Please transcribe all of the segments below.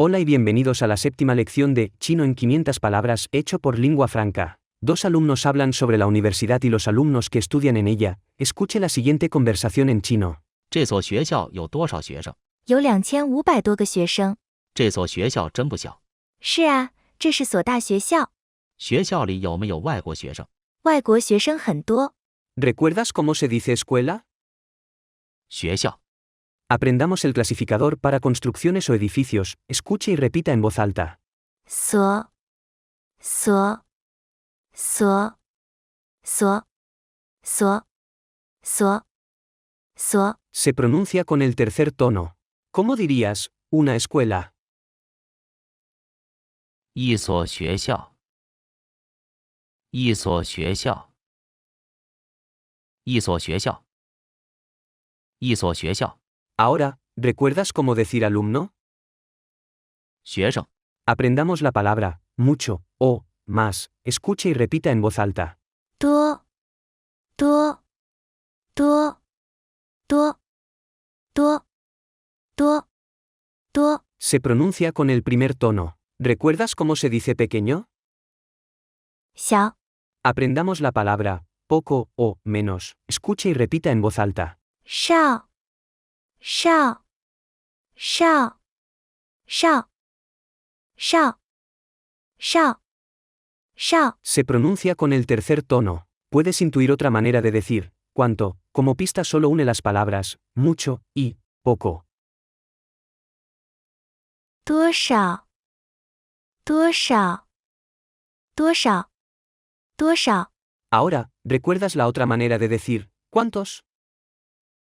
Hola y bienvenidos a la séptima lección de Chino en 500 palabras hecho por Lingua Franca. Dos alumnos hablan sobre la universidad y los alumnos que estudian en ella. Escuche la siguiente conversación en chino. 这所学校有多少学生？有2500多个学生。这所学校真不小。是啊，这是所大学校，学校里有没有外国学生？外国学生很多。 ¿Recuerdas cómo se dice escuela? 学校。 Aprendamos el clasificador para construcciones o edificios. Escuche y repita en voz alta. 所所所所所所所 Se pronuncia con el tercer tono. ¿Cómo dirías, una escuela? 一所学校。一所学校。一所学校。一所学校。 Ahora, ¿recuerdas cómo decir alumno? 学生。 Aprendamos la palabra mucho o más. Escuche y repita en voz alta. 多多多多多多多 Se pronuncia con el primer tono. ¿Recuerdas cómo se dice pequeño? 小 Aprendamos la palabra poco o menos. Escuche y repita en voz alta. 少少少少少少少 Se pronuncia con el tercer tono. Puedes intuir otra manera de decir cuánto. Como pista solo une las palabras mucho y poco. 多少多少多少多少 Ahora, ¿recuerdas la otra manera de decir cuántos?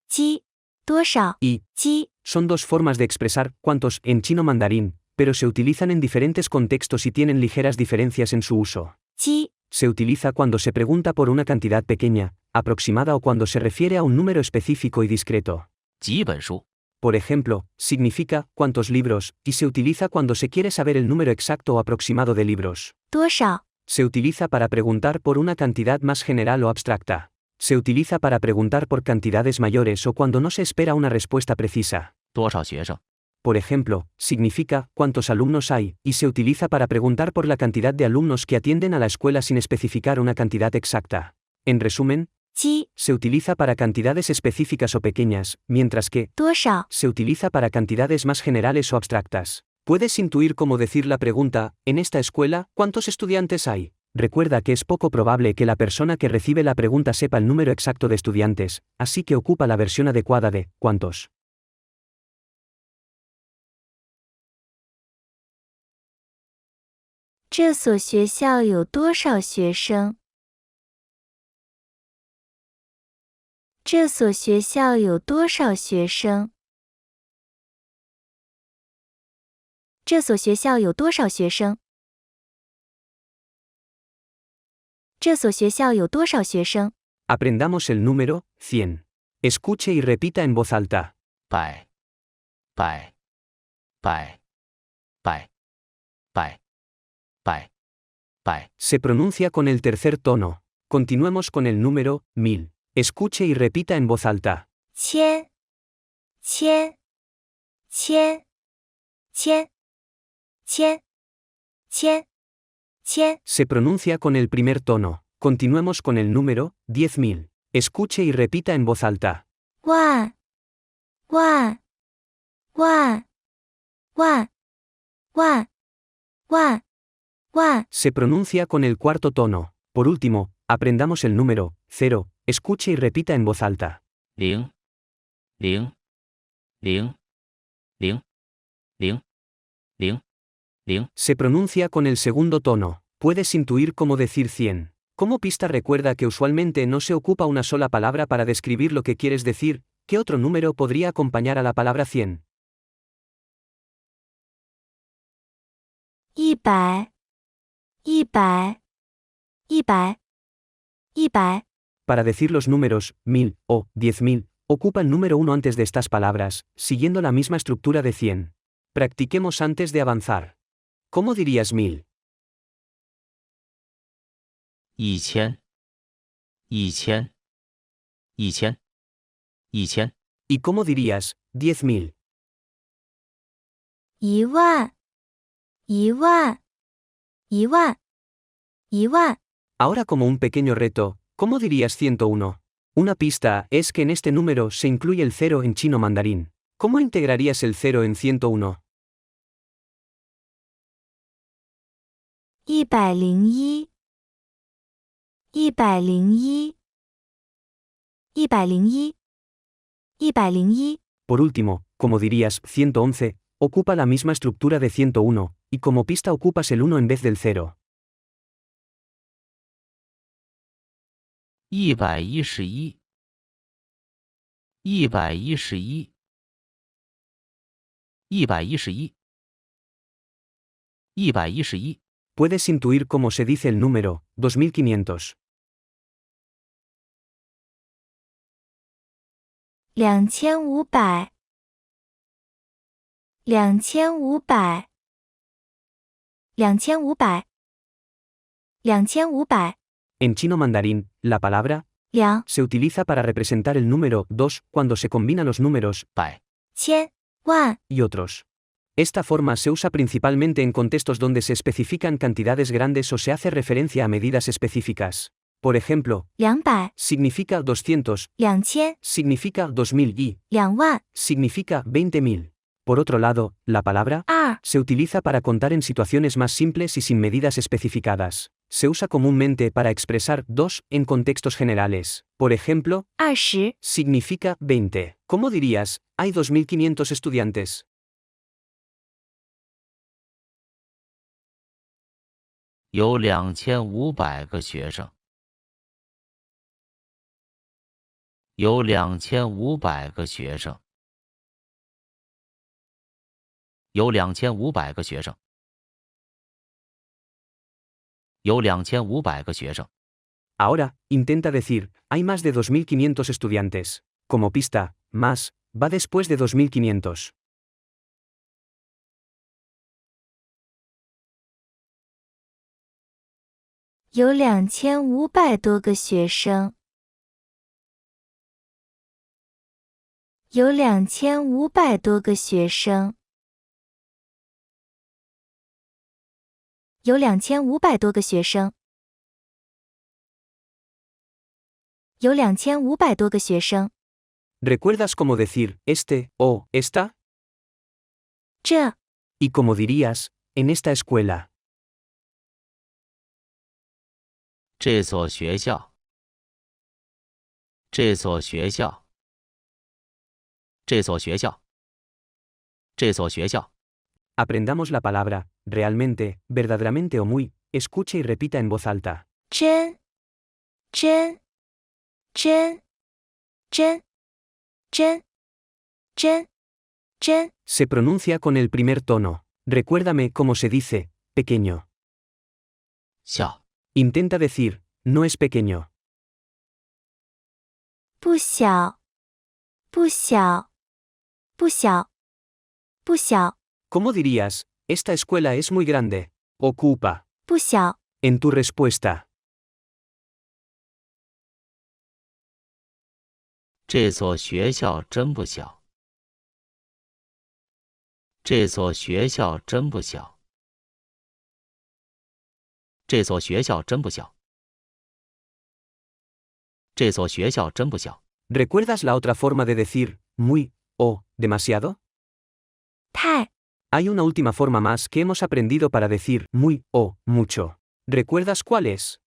鸡多少 Y 鸡 son dos formas de expresar cuántos en chino mandarín, pero se utilizan en diferentes contextos y tienen ligeras diferencias en su uso. 鸡 Se utiliza cuando se pregunta por una cantidad pequeña, aproximada o cuando se refiere a un número específico y discreto. 几本书。 Por ejemplo, significa cuántos libros, y se utiliza cuando se quiere saber el número exacto o aproximado de libros. 多少 Se utiliza para preguntar por una cantidad más general o abstracta. Se utiliza para preguntar por cantidades mayores o cuando no se espera una respuesta precisa. 多少学生？ Por ejemplo, significa cuántos alumnos hay, y se utiliza para preguntar por la cantidad de alumnos que atienden a la escuela sin especificar una cantidad exacta. En resumen, 鸡 se utiliza para cantidades específicas o pequeñas, mientras que 多少 se utiliza para cantidades más generales o abstractas. ¿Puedes intuir cómo decir la pregunta, en esta escuela, ¿cuántos estudiantes hay? Recuerda que es poco probable que la persona que recibe la pregunta sepa el número exacto de estudiantes, así que ocupa la versión adecuada de ¿cuántos? 这所学校有多少学生？这所学校有多少学生？这所学校有多少学生？这所学校有多少学生？ Aprendamos el número 100. Escuche y repita en voz alta. 百。百。百。百。百。百。百。 Se pronuncia con el tercer tono. Continuemos con el número 1000. Escuche y repita en voz alta. 千千千千千千千 Se pronuncia con el primer tono. Continuemos con el número 10.000. Escuche y repita en voz alta. 万万万万万万万 Se pronuncia con el cuarto tono. Por último, aprendamos el número 0. Escuche y repita en voz alta. 零。零。零。零。零。零。零。 Se pronuncia con el segundo tono. Puedes intuir cómo decir 100. Como pista recuerda que usualmente no se ocupa una sola palabra para describir lo que quieres decir. ¿Qué otro número podría acompañar a la palabra 100? 100 100 100 100 Para decir los números 1000 o 10.000, ocupa el número 1 antes de estas palabras, siguiendo la misma estructura de 100. Practiquemos antes de avanzar. ¿Cómo dirías 1000? 一千。一千。一千。一千。 ¿Y cómo dirías 10.000? 1万1万1万1万 Ahora como un pequeño reto, ¿cómo dirías 101? Una pista es que en este número se incluye el 0 en chino mandarín. ¿Cómo integrarías el 0 en 101? 101 101 101 101 Por último, como dirías 111, ocupa la misma estructura de 101, y como pista ocupas el 1 en vez del 0. 111 111 111 111 Puedes intuir cómo se dice el número, 2500. 2500 2500 2500 2500 En chino mandarín, la palabra 2 se utiliza para representar el número 2 cuando se combinan los números 百千万 y otros. Esta forma se usa principalmente en contextos donde se especifican cantidades grandes o se hace referencia a medidas específicas. Por ejemplo, 200 significa 200, 2000 significa 2000 y 20000 significa 20.000. Por otro lado, la palabra 2 se utiliza para contar en situaciones más simples y sin medidas especificadas. Se usa comúnmente para expresar 2 en contextos generales. Por ejemplo, 20 significa 20. ¿Cómo dirías? Hay 2500 estudiantes. 有2500个学生。有2500个学生。有2500个学生。有2500个学生。 Ahora, intenta decir, hay más de 2500 estudiantes. Como pista, más, va después de 2500. 有2500多个学生。有2500多个学生。有2500多个学生。有2500多个学生。 ¿Recuerdas cómo decir este o esta? 这 Y como dirías, en esta escuela. 这所学校。这所学校。这所学校。这所学校。 Aprendamos la palabra, realmente, verdaderamente o muy, escuche y repita en voz alta. 真真真真真真真 Se pronuncia con el primer tono. Recuérdame cómo se dice, pequeño. 小。 Intenta decir, no es pequeño. 不小不小不小不小 ¿Cómo dirías? Esta escuela es muy grande. Ocupa. 不小 En tu respuesta. 这所学校真不小。这所学校真不小。这所学校真不小。这所学校真不小。 ¿Recuerdas la otra forma de decir, muy, o, demasiado? 太 Hay una última forma más que hemos aprendido para decir muy o mucho. ¿Recuerdas cuál es?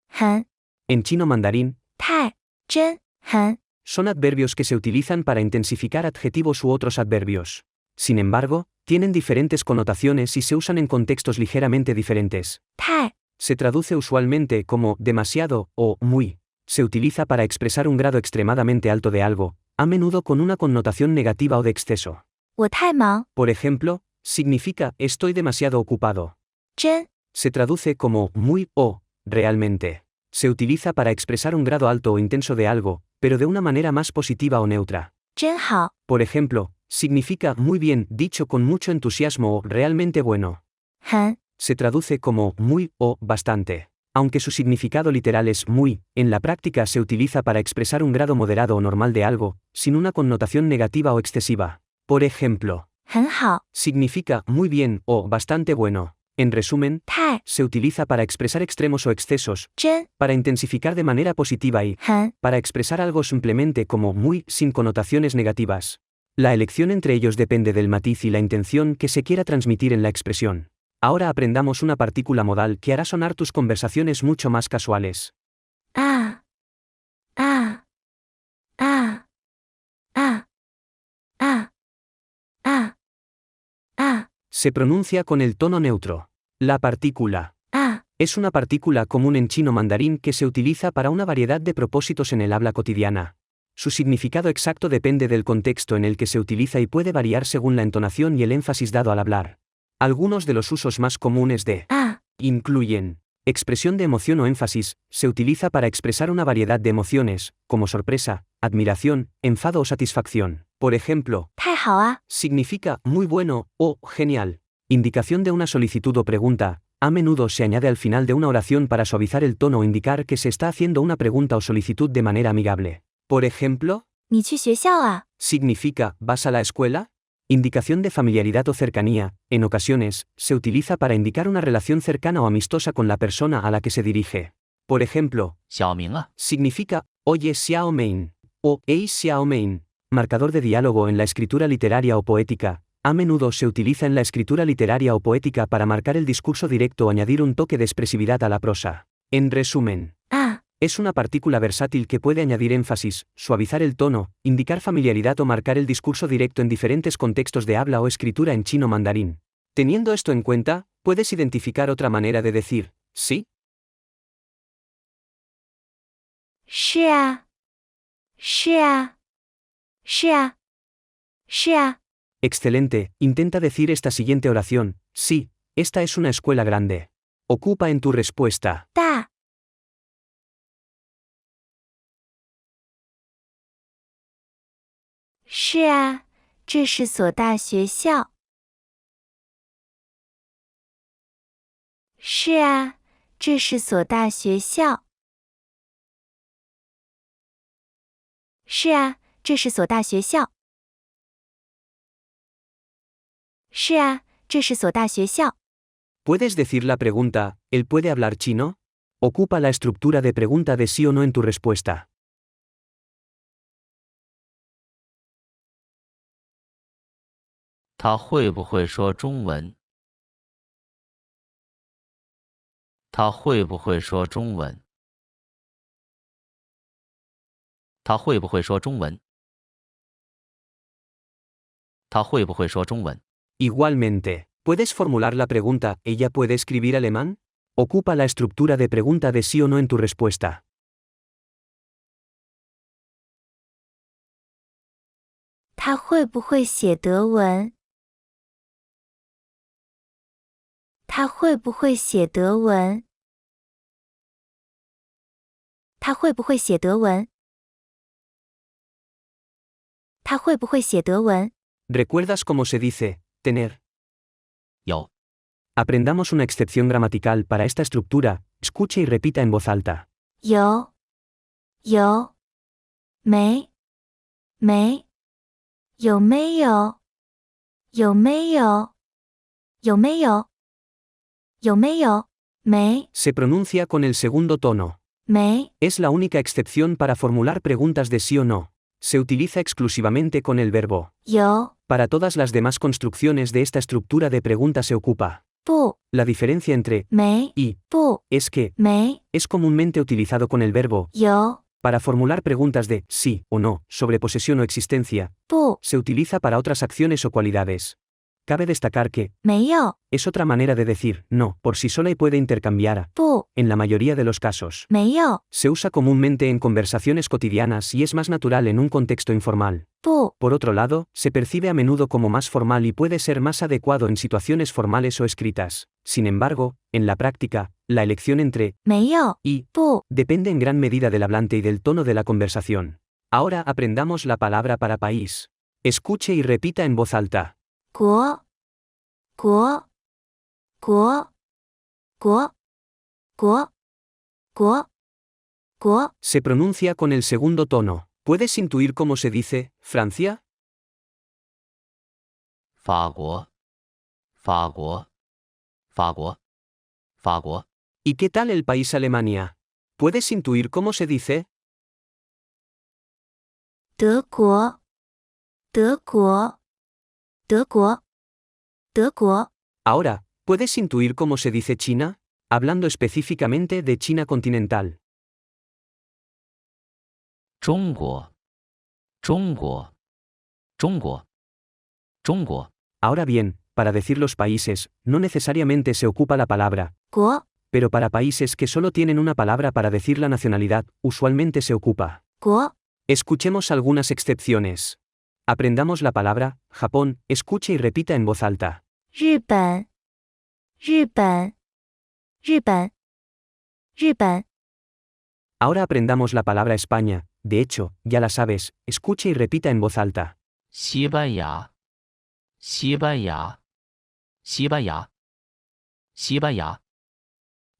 很 En chino mandarín, 太真很 son adverbios que se utilizan para intensificar adjetivos u otros adverbios. Sin embargo, tienen diferentes connotaciones y se usan en contextos ligeramente diferentes. 太 Se traduce usualmente como demasiado o muy. Se utiliza para expresar un grado extremadamente alto de algo, a menudo con una connotación negativa o de exceso. 我太忙 Por ejemplo, significa estoy demasiado ocupado. 真 Se traduce como muy o realmente. Se utiliza para expresar un grado alto o intenso de algo, pero de una manera más positiva o neutra. 真好 Por ejemplo, significa muy bien dicho con mucho entusiasmo o realmente bueno. 很 Se traduce como muy o bastante. Aunque su significado literal es muy, en la práctica se utiliza para expresar un grado moderado o normal de algo, sin una connotación negativa o excesiva. Por ejemplo, 很好， significa muy bien o bastante bueno. En resumen, 太 se utiliza para expresar extremos o excesos, 真 para intensificar de manera positiva y 很 para expresar algo simplemente como muy sin connotaciones negativas. La elección entre ellos depende del matiz y la intención que se quiera transmitir en la expresión. Ahora aprendamos una partícula modal que hará sonar tus conversaciones mucho más casuales. 啊啊啊啊啊啊啊 Se pronuncia con el tono neutro. La partícula 啊 es una partícula común en chino mandarín que se utiliza para una variedad de propósitos en el habla cotidiana. Su significado exacto depende del contexto en el que se utiliza y puede variar según la entonación y el énfasis dado al hablar. Algunos de los usos más comunes de 啊 incluyen expresión de emoción o énfasis, se utiliza para expresar una variedad de emociones, como sorpresa, admiración, enfado o satisfacción. Por ejemplo, 太好啊， significa muy bueno o genial. Indicación de una solicitud o pregunta, a menudo se añade al final de una oración para suavizar el tono o indicar que se está haciendo una pregunta o solicitud de manera amigable. Por ejemplo, 你去学校啊？ significa ¿vas a la escuela? Indicación de familiaridad o cercanía, en ocasiones, se utiliza para indicar una relación cercana o amistosa con la persona a la que se dirige. Por ejemplo, 小明啊， significa oye Xiao Mein o Ei Xiao Mein. Marcador de diálogo en la escritura literaria o poética, a menudo se utiliza en la escritura literaria o poética para marcar el discurso directo o añadir un toque de expresividad a la prosa. En resumen, 啊 es una partícula versátil que puede añadir énfasis, suavizar el tono, indicar familiaridad o marcar el discurso directo en diferentes contextos de habla o escritura en chino mandarín. Teniendo esto en cuenta, ¿puedes identificar otra manera de decir sí? 是啊，是啊，是啊，是啊， Excelente, intenta decir esta siguiente oración, sí, esta es una escuela grande. Ocupa en tu respuesta. 大， 是啊，这是所大学校。是啊，这是所大学校。是啊，这是所大学校。是啊，这是所大学校。 ¿Puedes decir la pregunta, ¿él puede hablar chino? Ocupa la estructura de pregunta de sí o no en tu respuesta. 他会不会说中文？他会不会说中文？他会不会说中文？他会不会说中文？ Igualmente, ¿puedes formular la pregunta, ¿ella puede escribir alemán? Ocupa la estructura de pregunta de sí o no en tu respuesta. 他会不会写德文？他会不会写德文？他会不会写德文？他会不会写德文？ ¿Recuerdas cómo se dice tener? 有， Aprendamos una excepción gramatical para esta estructura, escuche y repita en voz alta. 有，有，没，没，有没有？有没有？有没有？有没有？没， Se pronuncia con el segundo tono. 没， Es la única excepción para formular preguntas de sí o no. Se utiliza exclusivamente con el verbo. 有， Para todas las demás construcciones de esta estructura de pregunta se ocupa. 不， La diferencia entre 没， y 不， es que 没， es comúnmente utilizado con el verbo. 有， Para formular preguntas de sí o no, sobre posesión o existencia, 不， se utiliza para otras acciones o cualidades. Cabe destacar que 没有， es otra manera de decir no por sí sola y puede intercambiar a, 不， en la mayoría de los casos. 没有， Se usa comúnmente en conversaciones cotidianas y es más natural en un contexto informal. 不， Por otro lado, se percibe a menudo como más formal y puede ser más adecuado en situaciones formales o escritas. Sin embargo, en la práctica, la elección entre 没有， y 不， depende en gran medida del hablante y del tono de la conversación. Ahora aprendamos la palabra para país. Escuche y repita en voz alta. 国，国，国，国，国，国，国， Se pronuncia con el segundo tono. ¿Puedes intuir cómo se dice Francia? 法国，法国，法国，法国。 ¿Y qué tal el país Alemania? ¿Puedes intuir cómo se dice? 德国，德国，德国，德国。 Ahora, ¿puedes intuir cómo se dice China? Hablando específicamente de China continental. 中国，中国，中国，中国。 Ahora bien, para decir los países, no necesariamente se ocupa la palabra, 国， pero para países que solo tienen una palabra para decir la nacionalidad, usualmente se ocupa. 国， Escuchemos algunas excepciones. Aprendamos la palabra, Japón, escuche y repita en voz alta. 日本，日本，日本，日本。 Ahora aprendamos la palabra España, de hecho, ya la sabes, escuche y repita en voz alta. 西班牙，西班牙，西班牙，西班牙。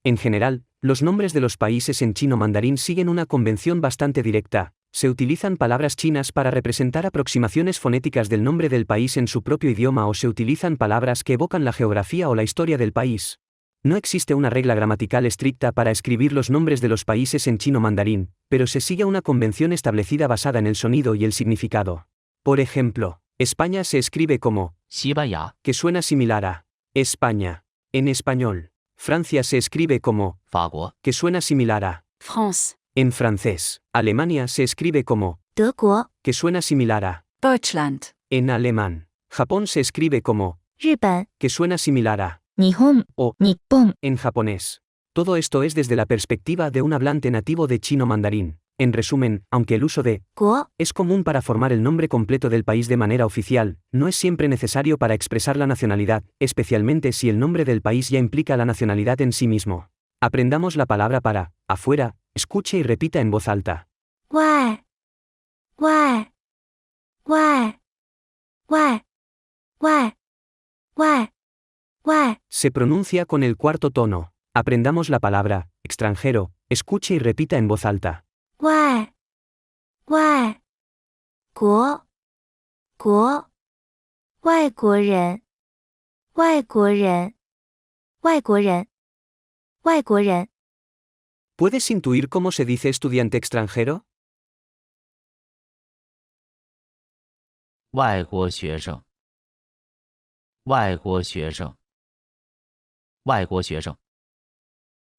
En general, los nombres de los países en chino mandarín siguen una convención bastante directa. Se utilizan palabras chinas para representar aproximaciones fonéticas del nombre del país en su propio idioma o se utilizan palabras que evocan la geografía o la historia del país. No existe una regla gramatical estricta para escribir los nombres de los países en chino mandarín, pero se sigue una convención establecida basada en el sonido y el significado. Por ejemplo, España se escribe como 西班牙， que suena similar a España en español. Francia se escribe como 法国， que suena similar a France, en francés. Alemania se escribe como 德国， que suena similar a Deutschland, en alemán. Japón se escribe como 日本、 que suena similar a 日本、 o 日本。 en japonés. Todo esto es desde la perspectiva de un hablante nativo de chino mandarín. En resumen, aunque el uso de 国、 es común para formar el nombre completo del país de manera oficial, no es siempre necesario para expresar la nacionalidad, especialmente si el nombre del país ya implica la nacionalidad en sí mismo. Aprendamos la palabra para afuera, escuche y repita en voz alta. 外、外、外、外、外、外、外。 Se pronuncia con el cuarto tono. Aprendamos la palabra extranjero, escuche y repita en voz alta. 外、外、国、国、外国人、外国人、外国人、外国人。 ¿Puedes intuir cómo se dice estudiante extranjero? 外国学生，外国学生，外国学生，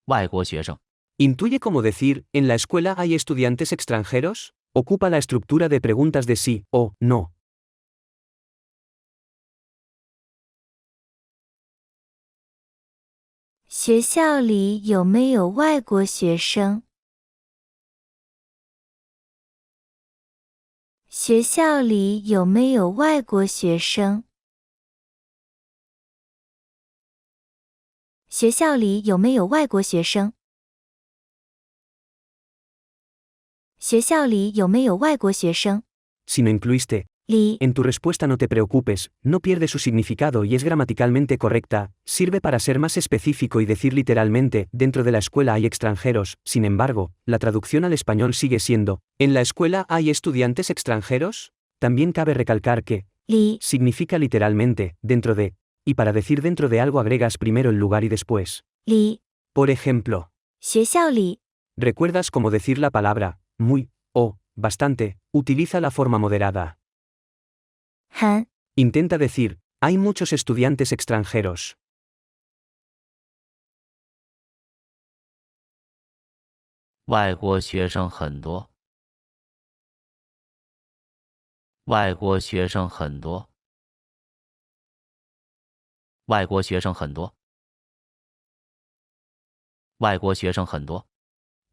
外国学生。 ¿Intuye cómo decir, en la escuela hay estudiantes extranjeros? Ocupa la estructura de preguntas de sí o no. 学校里有没有外国学生？学校里有没有外国学生？学校里有没有外国学生？学校里有没有外国学生？ Si no incluiste 里 en tu respuesta no te preocupes, no pierde su significado y es gramaticalmente correcta, sirve para ser más específico y decir literalmente, dentro de la escuela hay extranjeros, sin embargo, la traducción al español sigue siendo, ¿en la escuela hay estudiantes extranjeros? También cabe recalcar que 里 significa literalmente, dentro de, y para decir dentro de algo agregas primero el lugar y después. 里 Por ejemplo, 学校里 ¿recuerdas cómo decir la palabra muy o bastante? Utiliza la forma moderada. 很 Intenta decir, hay muchos estudiantes extranjeros. 外国学生很多，外国学生很多，外国学生很多，外国学生很多。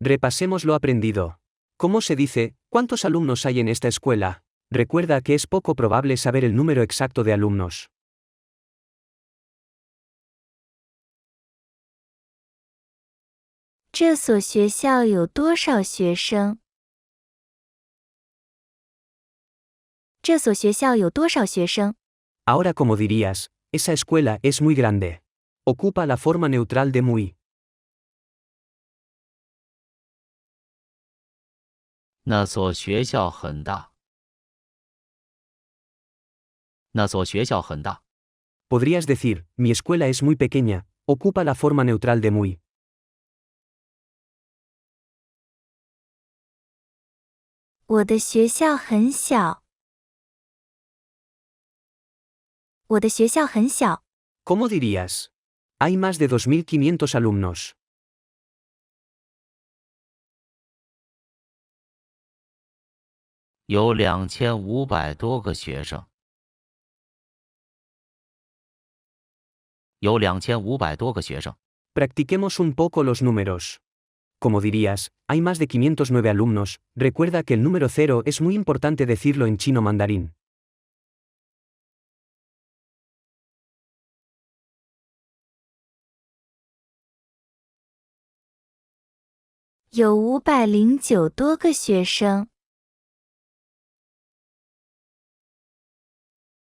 Repasemos lo aprendido. ¿Cómo se dice, cuántos alumnos hay en esta escuela? Recuerda que es poco probable saber el número exacto de alumnos. 这所学校有多少学生？这所学校有多少学生？ Ahora como dirías, esa escuela es muy grande. Ocupa la forma neutral de muy. 那所学校很大，那所学校很大。Podrías decir, mi escuela es muy pequeña, ocupa la forma neutral de muy. 我的学校很小。我的学校很小。 ¿Cómo dirías? Hay más de 2.500 alumnos. 有2500多个学生。有2500多个学生。 Practiquemos un poco los números. Como dirías, hay más de 509 alumnos, recuerda que el número 0 es muy importante decirlo en chino mandarín. 有509多个学生。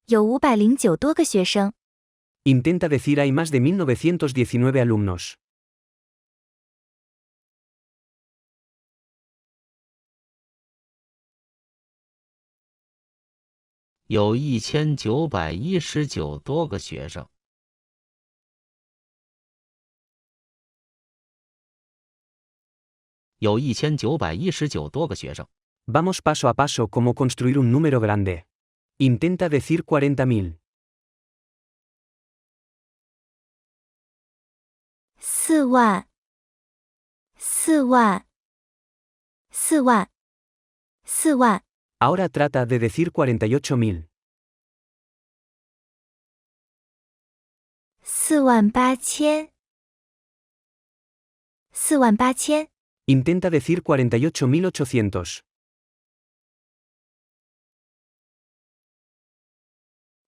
有509多个学生。 Intenta decir hay más de 1919 alumnos. 有1919多个学生。有1919多个学生。 Vamos paso a paso cómo construir un número grande. Intenta decir 40.000. 4万。4万。4万。4万。 Ahora trata de decir 48.000. 48000。48000。 Intenta decir 48.800.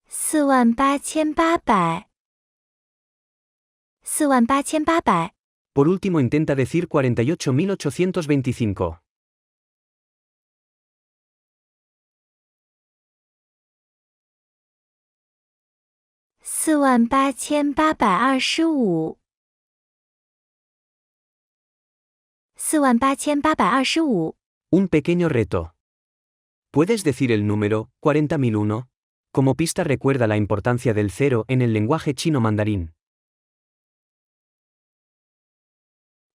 48800。48800。 Por último intenta decir 48.825. 48825。48825。 Un pequeño reto. ¿Puedes decir el número 40.001? Como pista recuerda la importancia del cero en el lenguaje chino mandarín.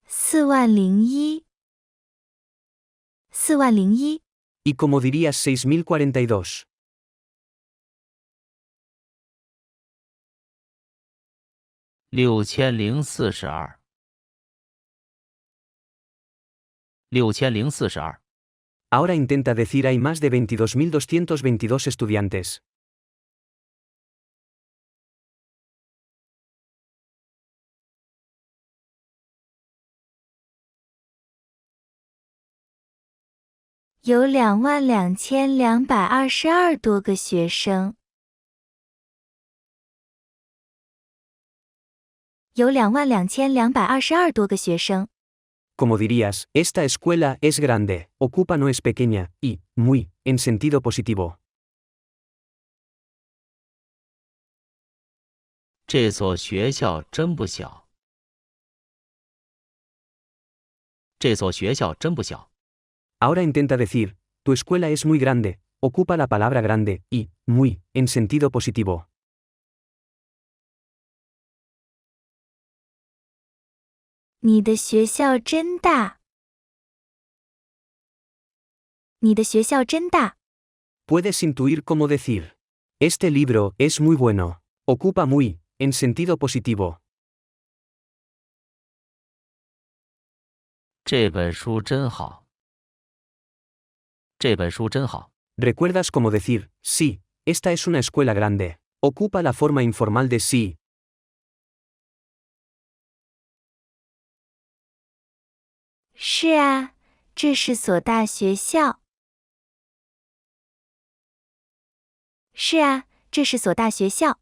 4001。4001。 Y como dirías 6.042. 6042。6042。 Ahora intenta decir hay más de 22.222 estudiantes. 有22222多个学生。有22222多个学生。 Como dirías, esta escuela es grande, ocupa no es pequeña, y, muy, en sentido positivo. 这所学校真不小。这所学校真不小。 Ahora intenta decir, tu escuela es muy grande, ocupa la palabra grande, y, muy, en sentido positivo. 你的学校真大。你的学校真大。 Puedes intuir cómo decir. Este libro es muy bueno. Ocupa muy, en sentido positivo. 这本书真好。这本书真好。 Recuerdas cómo decir, sí, esta es una escuela grande. Ocupa la forma informal de sí. 是啊，这是所大学校。是啊，这是所大学校。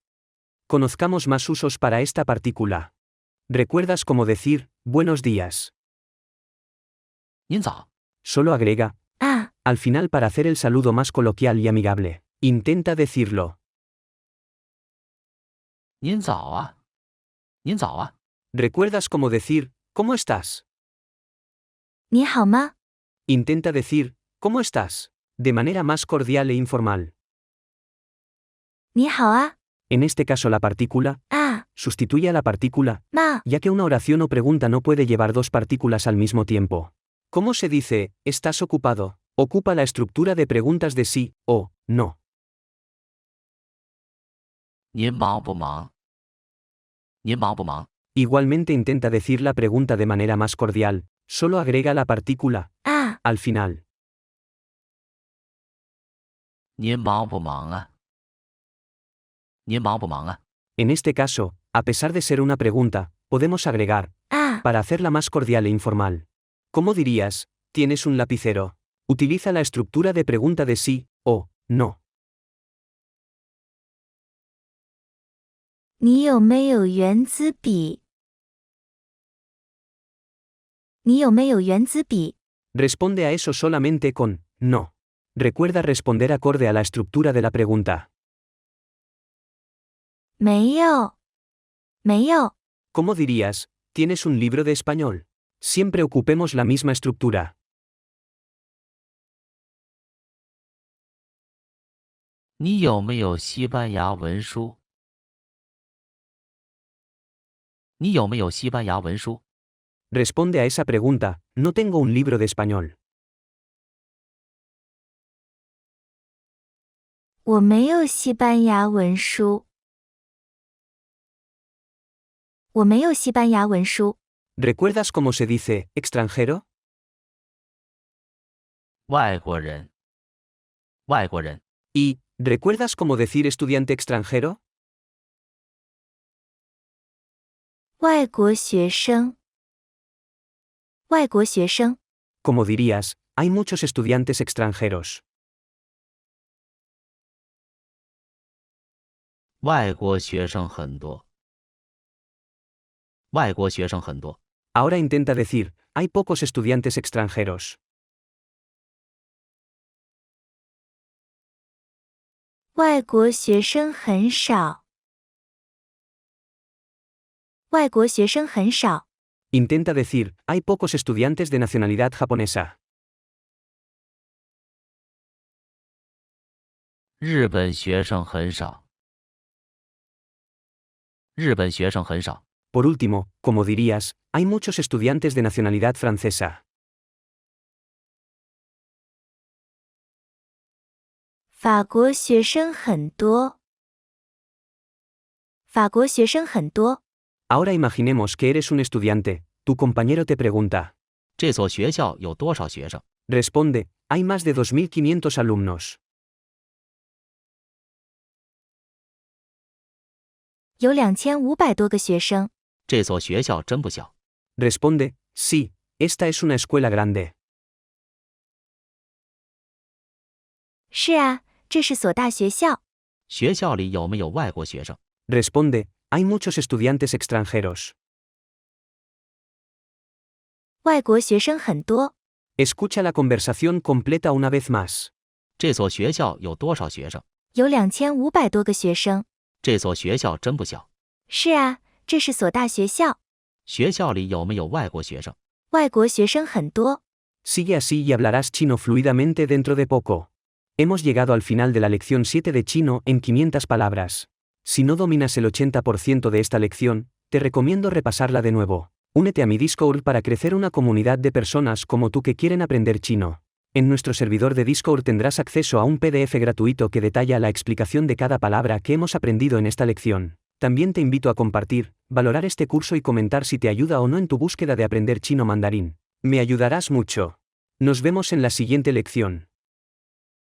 Conozcamos más usos para esta partícula. ¿Recuerdas cómo decir, buenos días? 您早。 Solo agrega, 啊， al final para hacer el saludo más coloquial y amigable. Intenta decirlo. 您早啊。您早啊。 ¿Recuerdas cómo decir, ¿cómo estás? 你好吗？ Intenta decir, ¿cómo estás? De manera más cordial e informal. 你好啊。En este caso la partícula a, sustituye a la partícula, 冒， ya que una oración o pregunta no puede llevar dos partículas al mismo tiempo. ¿Cómo se dice, estás ocupado? Ocupa la estructura de preguntas de sí o no. 您忙不忙？您忙不忙？ Igualmente intenta decir la pregunta de manera más cordial, solo agrega la partícula 啊， al final. 您忙不忙啊？您忙不忙啊？ En este caso, a pesar de ser una pregunta, podemos agregar 啊， para hacerla más cordial e informal. ¿Cómo dirías, tienes un lapicero? Utiliza la estructura de pregunta de sí o no. 你有没有圆珠笔？你有没有圆珠笔？ Responde a eso solamente con no. Recuerda responder acorde a la estructura de la pregunta. 没有，没有。 ¿Cómo dirías, tienes un libro de español? Siempre ocupemos la misma estructura. 你有没有西班牙文书？你有没有西班牙文书？ Responde a esa pregunta, no tengo un libro de español. 我没有西班牙文书。我没有西班牙文书。 ¿Recuerdas cómo se dice extranjero? 外国人，外国人。 ¿Y recuerdas cómo decir estudiante extranjero? 外国学生。外国学生。 Como dirías, hay muchos estudiantes extranjeros. 外国学生很多。外国学生很多。 Ahora intenta decir, hay pocos estudiantes extranjeros. 外国学生很少。外国学生很少。 Intenta decir, hay pocos estudiantes de nacionalidad japonesa. 日本学生很少。日本学生很少。 Por último, como dirías, hay muchos estudiantes de nacionalidad francesa. 法国学生很多。法国学生很多。 Ahora imaginemos que eres un estudiante, tu compañero te pregunta. 这所学校有多少学生？ Responde, hay más de 2.500 alumnos. 有2500多个学生。这所学校真不小。 Responde, sí, esta es una escuela grande. 是啊，这是所大学校。学校里有没有外国学生？ Responde, hay muchos estudiantes extranjeros. 外国学生很多。 Escucha la conversación completa una vez más. 这所学校有多少学生？有2500多个学生。这所学校真不小。是啊，这是所大学校。学校里有没有外国学生？外国学生很多。 Sigue así y hablarás chino fluidamente dentro de poco. Hemos llegado al final de la lección 7 de chino en 500 palabras. Si no dominas el 80% de esta lección, te recomiendo repasarla de nuevo. Únete a mi Discord para crecer una comunidad de personas como tú que quieren aprender chino. En nuestro servidor de Discord tendrás acceso a un PDF gratuito que detalla la explicación de cada palabra que hemos aprendido en esta lección. También te invito a compartir, valorar este curso y comentar si te ayuda o no en tu búsqueda de aprender chino mandarín. Me ayudarás mucho. Nos vemos en la siguiente lección.